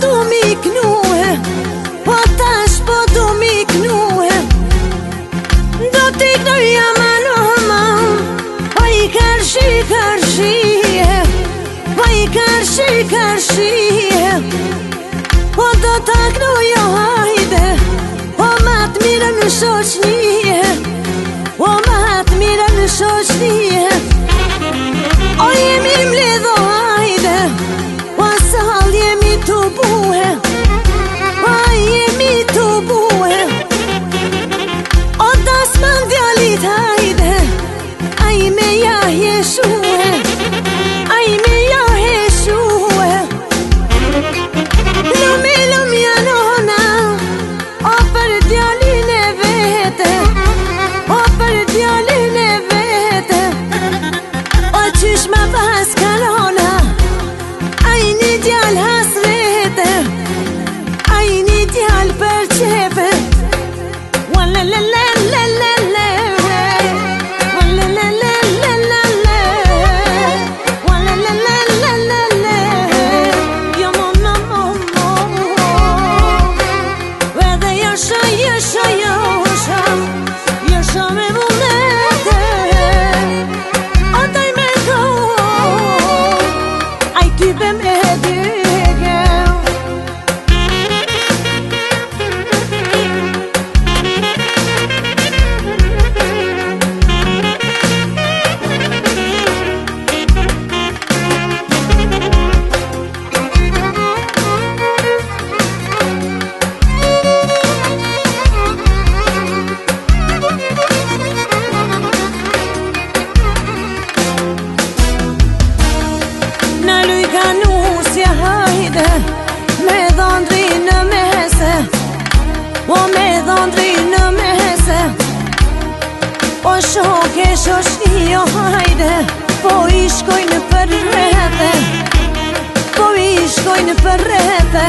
du mi knuhe, po tash po du mi knuhe. Do t'i knuja man, po i karshi, po i karshi, po do t'a knuja hajde, po ma t'mire në shoqnije, po ma t'mire në shoqnije. O jemi mledho hajde, po sall jemi t'u buhe, po jemi t'u buhe. O das man djalit hajde, aj me ja jeshuhe, aj me ja jeshuhe. Lum janona, o për djalin e vete, o për djalin e vete. O qysh ma pas kalona, aj një djal hasrete, aj një djal për qefe. Walalalalalalalala, walalalalalalalala, walalalalalalalala. Jo mo, edhe jasha me vullnete. O daj me do, aj ty be me dyge. Në luj ka nusja hajde, me dhondri në mese, o me dhondri në mese. O shoke shoshio hajde, po i shkojnë për rrete, po i shkojnë për rrete.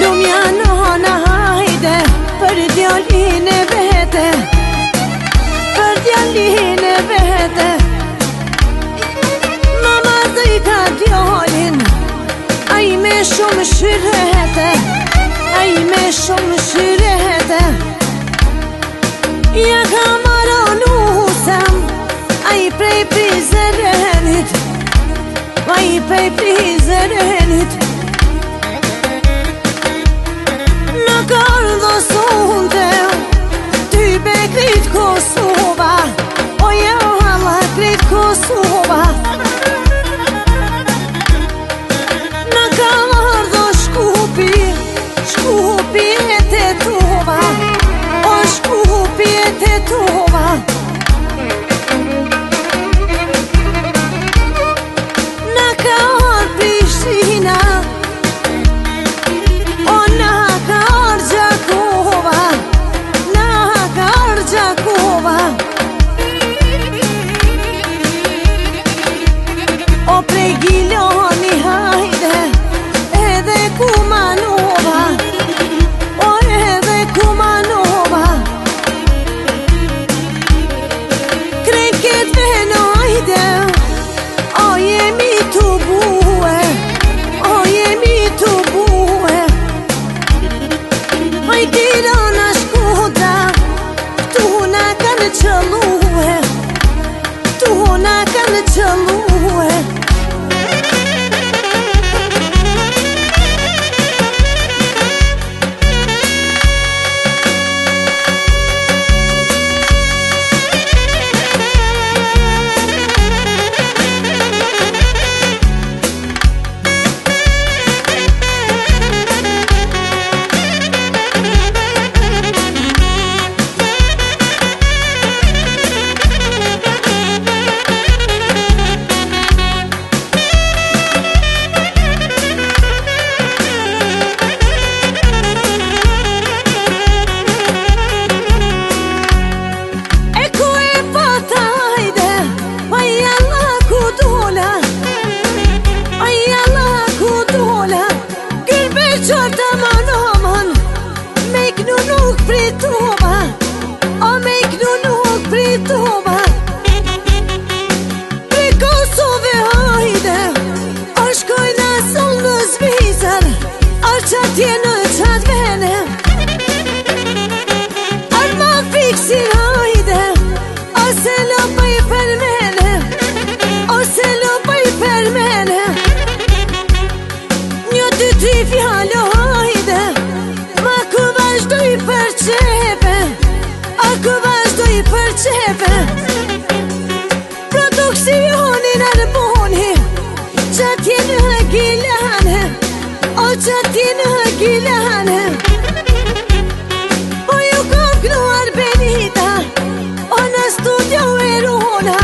Lumja nona hajde, për djalin e vete, për djalin e vete. Ka djalin, aj me shumë shyrete, aj me shumë shyrete. Ja ka maron usem, aj prej Prizrenit, aj prej Prizrenit. Në kardho sonte, ty be krit Kosova, o ja Allah krit Kosova. Shkupi e te tova, o shkupi e te tova. Na ka orë Prishtina, o na ka orë Gjakova, na ka orë Gjakova. O prej Giloni hajde, edhe Kumanova, o edhe Kumanova. Kreket veno hajde, o jemi t'u buhe, o jemi t'u buhe. Oj Tirana Shkodra, tu na kanë qëlluhe, tu na kanë qëlluhe. Pri Kosove hajde, o shkojna sol në zvize, atje në qatë vene Arma fiksin hajde Ose lopaj për mene Ose lopaj për mene Një dy tri fjalo hajde Ma ku vazhdoj për qepe A ku vazhdoj për qepe Produksionin albuni Qatje në gilane O qatje në gilane O ju kom knuar Benita O në studio e runa